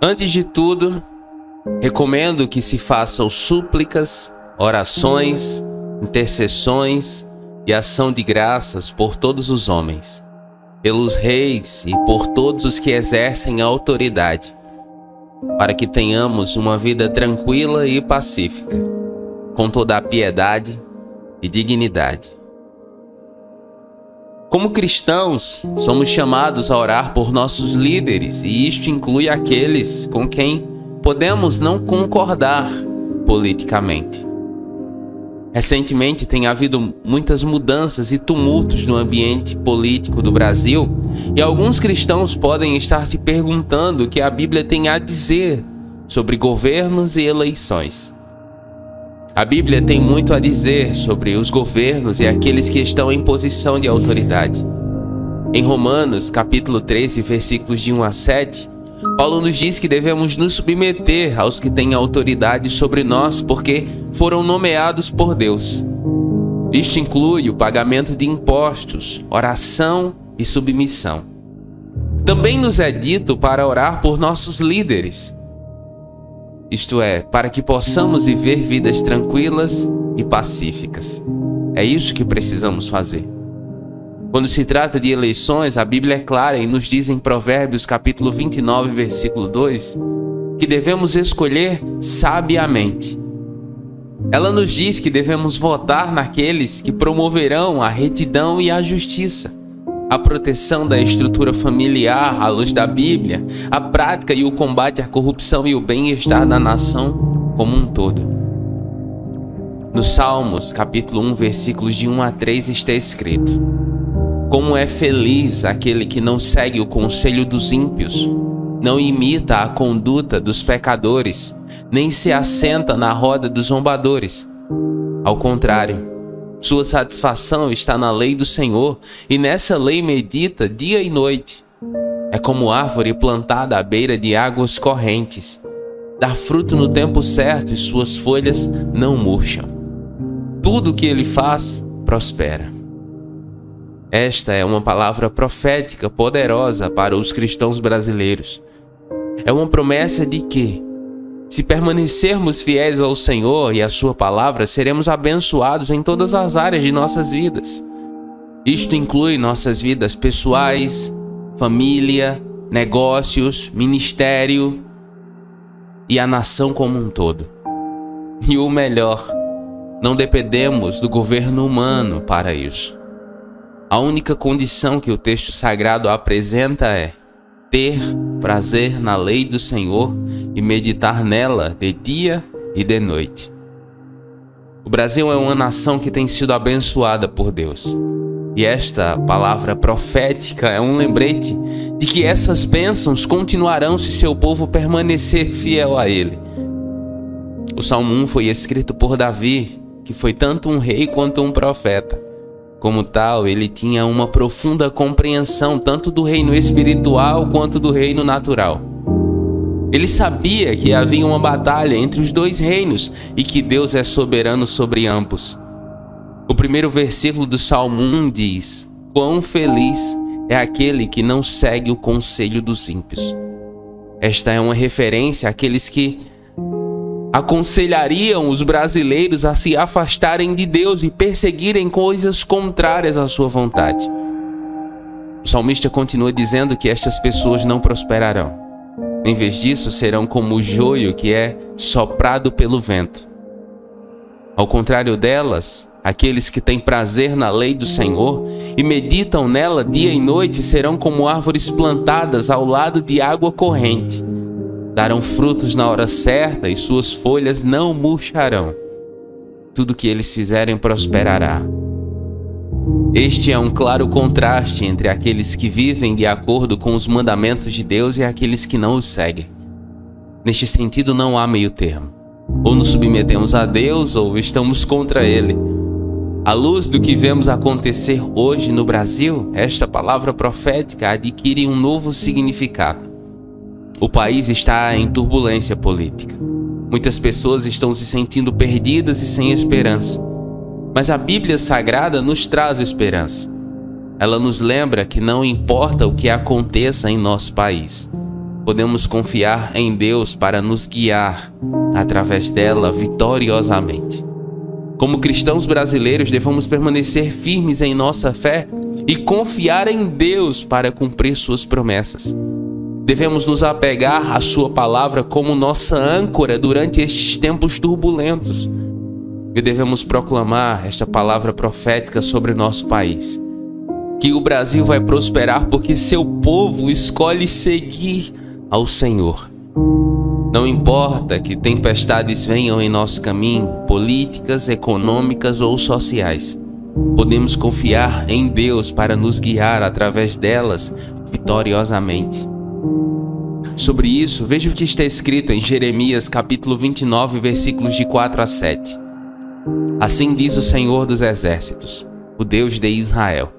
Antes de tudo, recomendo que se façam súplicas, orações, intercessões e ação de graças por todos os homens, pelos reis e por todos os que exercem a autoridade, para que tenhamos uma vida tranquila e pacífica, com toda a piedade e dignidade. Como cristãos, somos chamados a orar por nossos líderes, e isto inclui aqueles com quem podemos não concordar politicamente. Recentemente tem havido muitas mudanças e tumultos no ambiente político do Brasil, e alguns cristãos podem estar se perguntando o que a Bíblia tem a dizer sobre governos e eleições. A Bíblia tem muito a dizer sobre os governos e aqueles que estão em posição de autoridade. Em Romanos, capítulo 13, versículos de 1 a 7, Paulo nos diz que devemos nos submeter aos que têm autoridade sobre nós, porque foram nomeados por Deus. Isto inclui o pagamento de impostos, oração e submissão. Também nos é dito para orar por nossos líderes, isto é, para que possamos viver vidas tranquilas e pacíficas. É isso que precisamos fazer. Quando se trata de eleições, a Bíblia é clara e nos diz em Provérbios capítulo 29, versículo 2, que devemos escolher sabiamente. Ela nos diz que devemos votar naqueles que promoverão a retidão e a justiça, a proteção da estrutura familiar à luz da Bíblia, a prática e o combate à corrupção e o bem-estar da nação como um todo. No Salmos, capítulo 1, versículos de 1 a 3 está escrito: Como é feliz aquele que não segue o conselho dos ímpios, não imita a conduta dos pecadores, nem se assenta na roda dos zombadores. Ao contrário, sua satisfação está na lei do Senhor, e nessa lei medita dia e noite. É como árvore plantada à beira de águas correntes. Dá fruto no tempo certo e suas folhas não murcham. Tudo o que ele faz, prospera. Esta é uma palavra profética poderosa para os cristãos brasileiros. É uma promessa de que, se permanecermos fiéis ao Senhor e à sua palavra, seremos abençoados em todas as áreas de nossas vidas. Isto inclui nossas vidas pessoais, família, negócios, ministério e a nação como um todo. E o melhor, não dependemos do governo humano para isso. A única condição que o texto sagrado apresenta é ter prazer na lei do Senhor e meditar nela de dia e de noite. O Brasil é uma nação que tem sido abençoada por Deus. E esta palavra profética é um lembrete de que essas bênçãos continuarão se seu povo permanecer fiel a Ele. O Salmo 1 foi escrito por Davi, que foi tanto um rei quanto um profeta. Como tal, ele tinha uma profunda compreensão tanto do reino espiritual quanto do reino natural. Ele sabia que havia uma batalha entre os dois reinos e que Deus é soberano sobre ambos. O primeiro versículo do Salmo 1 diz: Quão feliz é aquele que não segue o conselho dos ímpios. Esta é uma referência àqueles que aconselhariam os brasileiros a se afastarem de Deus e perseguirem coisas contrárias à sua vontade. O salmista continua dizendo que estas pessoas não prosperarão. Em vez disso, serão como o joio que é soprado pelo vento. Ao contrário delas, aqueles que têm prazer na lei do Senhor e meditam nela dia e noite serão como árvores plantadas ao lado de água corrente. Darão frutos na hora certa e suas folhas não murcharão. Tudo que eles fizerem prosperará. Este é um claro contraste entre aqueles que vivem de acordo com os mandamentos de Deus e aqueles que não os seguem. Neste sentido, não há meio termo. Ou nos submetemos a Deus ou estamos contra Ele. À luz do que vemos acontecer hoje no Brasil, esta palavra profética adquire um novo significado. O país está em turbulência política. Muitas pessoas estão se sentindo perdidas e sem esperança. Mas a Bíblia Sagrada nos traz esperança. Ela nos lembra que não importa o que aconteça em nosso país, podemos confiar em Deus para nos guiar através dela vitoriosamente. Como cristãos brasileiros, devemos permanecer firmes em nossa fé e confiar em Deus para cumprir suas promessas. Devemos nos apegar à sua palavra como nossa âncora durante estes tempos turbulentos. E devemos proclamar esta palavra profética sobre nosso país. Que o Brasil vai prosperar porque seu povo escolhe seguir ao Senhor. Não importa que tempestades venham em nosso caminho, políticas, econômicas ou sociais. Podemos confiar em Deus para nos guiar através delas vitoriosamente. Sobre isso, veja o que está escrito em Jeremias capítulo 29, versículos de 4 a 7. Assim diz o Senhor dos Exércitos, o Deus de Israel: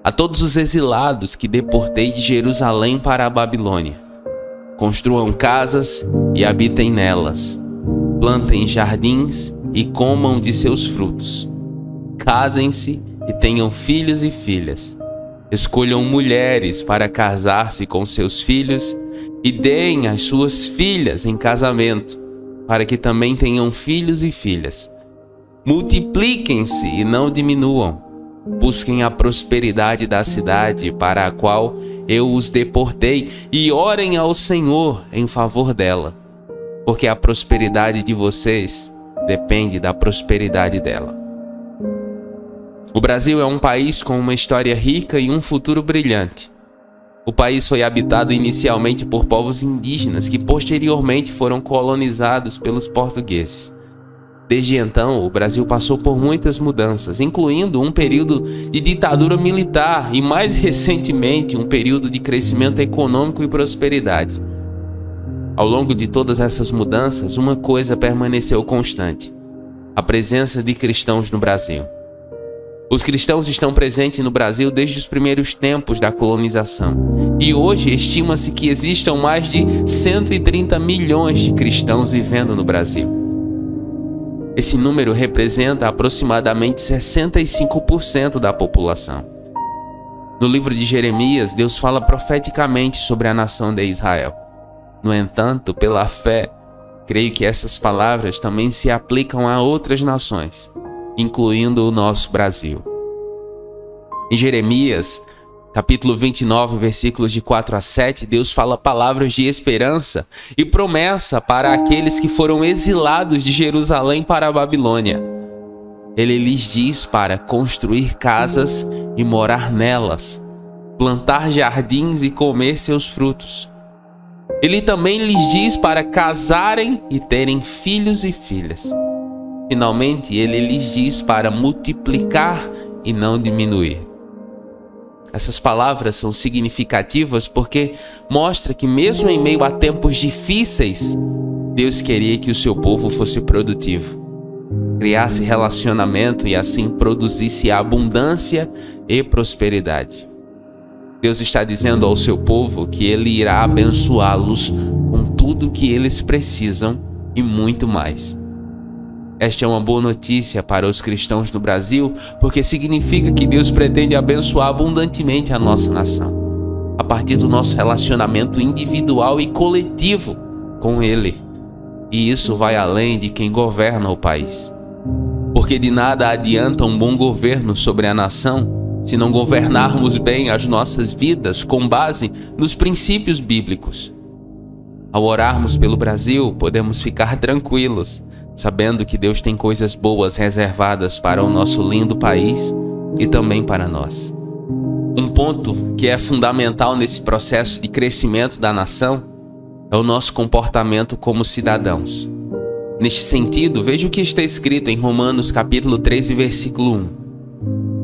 a todos os exilados que deportei de Jerusalém para a Babilônia: construam casas e habitem nelas, plantem jardins e comam de seus frutos, casem-se e tenham filhos e filhas, escolham mulheres para casar-se com seus filhos e deem as suas filhas em casamento, para que também tenham filhos e filhas. Multipliquem-se e não diminuam. Busquem a prosperidade da cidade para a qual eu os deportei e orem ao Senhor em favor dela, porque a prosperidade de vocês depende da prosperidade dela. O Brasil é um país com uma história rica e um futuro brilhante. O país foi habitado inicialmente por povos indígenas que posteriormente foram colonizados pelos portugueses. Desde então, o Brasil passou por muitas mudanças, incluindo um período de ditadura militar e, mais recentemente, um período de crescimento econômico e prosperidade. Ao longo de todas essas mudanças, uma coisa permaneceu constante: a presença de cristãos no Brasil. Os cristãos estão presentes no Brasil desde os primeiros tempos da colonização, e hoje estima-se que existam mais de 130 milhões de cristãos vivendo no Brasil. Esse número representa aproximadamente 65% da população. No livro de Jeremias, Deus fala profeticamente sobre a nação de Israel. No entanto, pela fé, creio que essas palavras também se aplicam a outras nações, incluindo o nosso Brasil. Em Jeremias, capítulo 29, versículos de 4 a 7, Deus fala palavras de esperança e promessa para aqueles que foram exilados de Jerusalém para a Babilônia. Ele lhes diz para construir casas e morar nelas, plantar jardins e comer seus frutos. Ele também lhes diz para casarem e terem filhos e filhas. Finalmente, ele lhes diz para multiplicar e não diminuir. Essas palavras são significativas porque mostra que mesmo em meio a tempos difíceis, Deus queria que o seu povo fosse produtivo, criasse relacionamento e assim produzisse abundância e prosperidade. Deus está dizendo ao seu povo que Ele irá abençoá-los com tudo o que eles precisam e muito mais. Esta é uma boa notícia para os cristãos do Brasil, porque significa que Deus pretende abençoar abundantemente a nossa nação, a partir do nosso relacionamento individual e coletivo com Ele. E isso vai além de quem governa o país. Porque de nada adianta um bom governo sobre a nação se não governarmos bem as nossas vidas com base nos princípios bíblicos. Ao orarmos pelo Brasil, podemos ficar tranquilos, sabendo que Deus tem coisas boas reservadas para o nosso lindo país e também para nós. Um ponto que é fundamental nesse processo de crescimento da nação é o nosso comportamento como cidadãos. Neste sentido, veja o que está escrito em Romanos capítulo 13, versículo 1.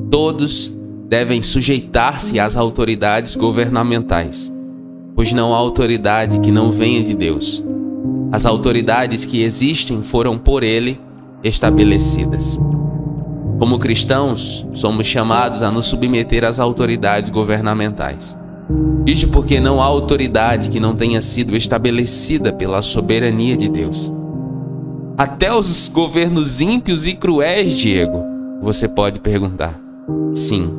Todos devem sujeitar-se às autoridades governamentais, pois não há autoridade que não venha de Deus. As autoridades que existem foram por Ele estabelecidas. Como cristãos, somos chamados a nos submeter às autoridades governamentais. Isto porque não há autoridade que não tenha sido estabelecida pela soberania de Deus. Até os governos ímpios e cruéis, Diego, você pode perguntar. Sim,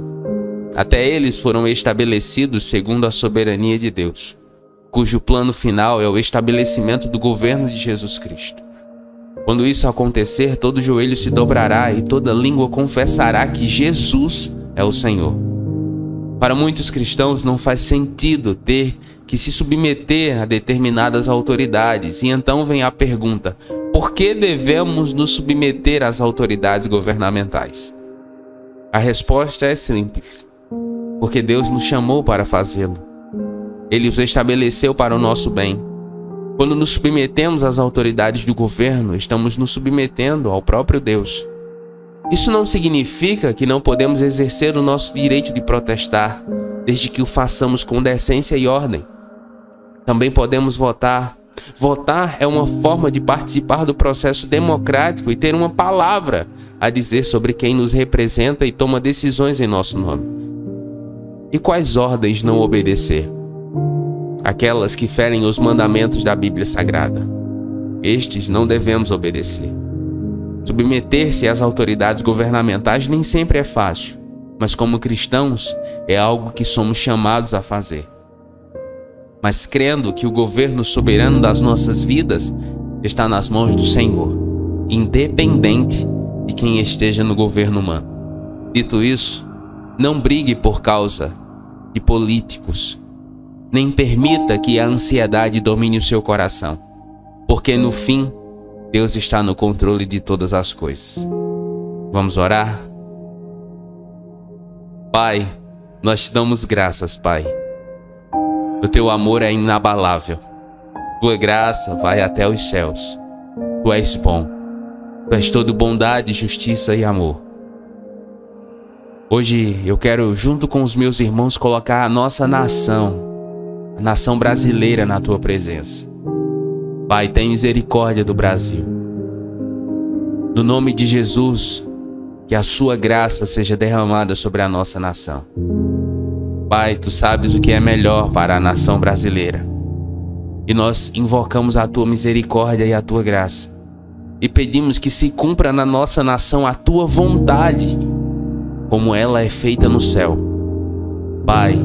até eles foram estabelecidos segundo a soberania de Deus. cujo plano final é o estabelecimento do governo de Jesus Cristo. Quando isso acontecer, todo joelho se dobrará e toda língua confessará que Jesus é o Senhor. Para muitos cristãos não faz sentido ter que se submeter a determinadas autoridades, e então vem a pergunta: por que devemos nos submeter às autoridades governamentais? A resposta é simples: porque Deus nos chamou para fazê-lo. Ele os estabeleceu para o nosso bem. Quando nos submetemos às autoridades do governo, estamos nos submetendo ao próprio Deus. Isso não significa que não podemos exercer o nosso direito de protestar, desde que o façamos com decência e ordem. Também podemos votar. Votar é uma forma de participar do processo democrático e ter uma palavra a dizer sobre quem nos representa e toma decisões em nosso nome. E quais ordens não obedecer? Aquelas que ferem os mandamentos da Bíblia Sagrada. Estes não devemos obedecer. Submeter-se às autoridades governamentais nem sempre é fácil, mas como cristãos é algo que somos chamados a fazer. Mas crendo que o governo soberano das nossas vidas está nas mãos do Senhor, independente de quem esteja no governo humano. Dito isso, não brigue por causa de políticos, nem permita que a ansiedade domine o seu coração, porque no fim, Deus está no controle de todas as coisas. Vamos orar? Pai, nós te damos graças, Pai. O teu amor é inabalável. Tua graça vai até os céus. Tu és bom. Tu és todo bondade, justiça e amor. Hoje eu quero, junto com os meus irmãos, colocar a nossa nação, a nação brasileira, na tua presença. Pai, tem misericórdia do Brasil. No nome de Jesus, que a sua graça seja derramada sobre a nossa nação. Pai, tu sabes o que é melhor para a nação brasileira. E nós invocamos a tua misericórdia e a tua graça. E pedimos que se cumpra na nossa nação a tua vontade, como ela é feita no céu. Pai,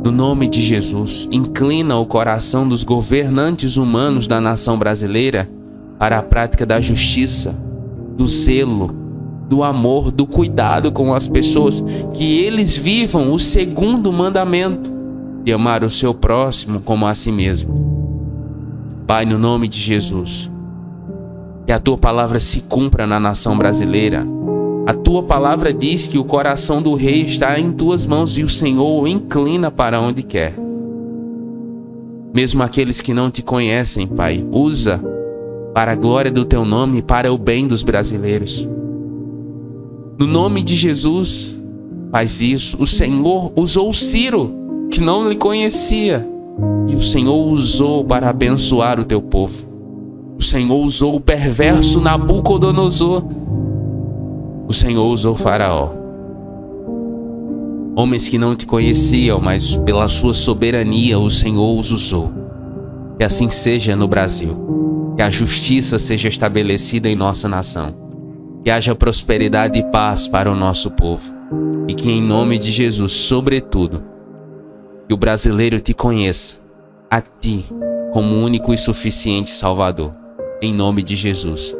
no nome de Jesus, inclina o coração dos governantes humanos da nação brasileira para a prática da justiça, do zelo, do amor, do cuidado com as pessoas, que eles vivam o segundo mandamento, de amar o seu próximo como a si mesmo. Pai, no nome de Jesus, que a tua palavra se cumpra na nação brasileira. A tua palavra diz que o coração do rei está em tuas mãos e o Senhor o inclina para onde quer. Mesmo aqueles que não te conhecem, Pai, usa para a glória do teu nome e para o bem dos brasileiros. No nome de Jesus, faz isso. O Senhor usou Ciro, que não lhe conhecia, e o Senhor usou para abençoar o teu povo. O Senhor usou o perverso Nabucodonosor. O Senhor usou Faraó. Homens que não te conheciam, mas pela sua soberania o Senhor os usou. Que assim seja no Brasil. Que a justiça seja estabelecida em nossa nação. Que haja prosperidade e paz para o nosso povo. E que em nome de Jesus, sobretudo, que o brasileiro te conheça, a ti, como único e suficiente Salvador. Em nome de Jesus.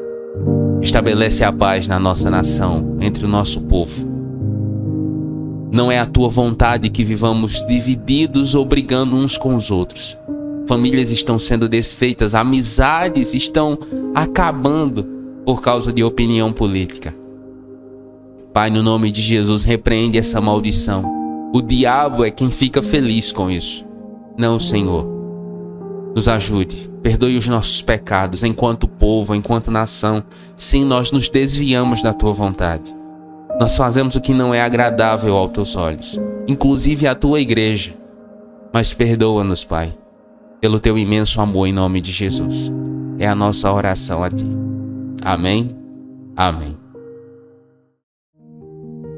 Estabelece a paz na nossa nação, entre o nosso povo. Não é a tua vontade que vivamos divididos ou brigando uns com os outros. Famílias estão sendo desfeitas, amizades estão acabando por causa de opinião política. Pai, no nome de Jesus, repreende essa maldição. O diabo é quem fica feliz com isso. Não, Senhor. Nos ajude. Perdoe os nossos pecados enquanto povo, enquanto nação. Sim, nós nos desviamos da tua vontade. Nós fazemos o que não é agradável aos teus olhos, inclusive a tua igreja. Mas perdoa-nos, Pai, pelo teu imenso amor em nome de Jesus. É a nossa oração a ti. Amém? Amém.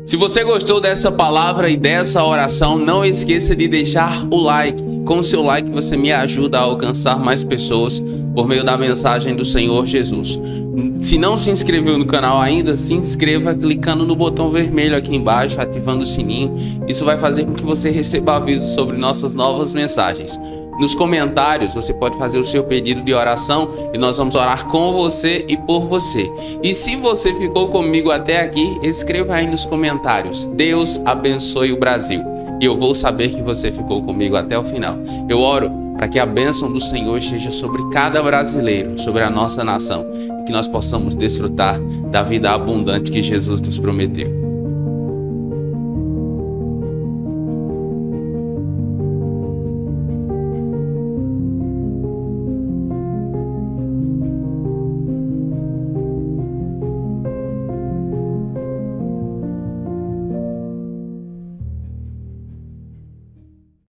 Se você gostou dessa palavra e dessa oração, não esqueça de deixar o like. Com o seu like você me ajuda a alcançar mais pessoas por meio da mensagem do Senhor Jesus. Se não se inscreveu no canal ainda, se inscreva clicando no botão vermelho aqui embaixo, ativando o sininho. Isso vai fazer com que você receba avisos sobre nossas novas mensagens. Nos comentários você pode fazer o seu pedido de oração e nós vamos orar com você e por você. E se você ficou comigo até aqui, escreva aí nos comentários: Deus abençoe o Brasil. E eu vou saber que você ficou comigo até o final. Eu oro para que a bênção do Senhor esteja sobre cada brasileiro, sobre a nossa nação, e que nós possamos desfrutar da vida abundante que Jesus nos prometeu.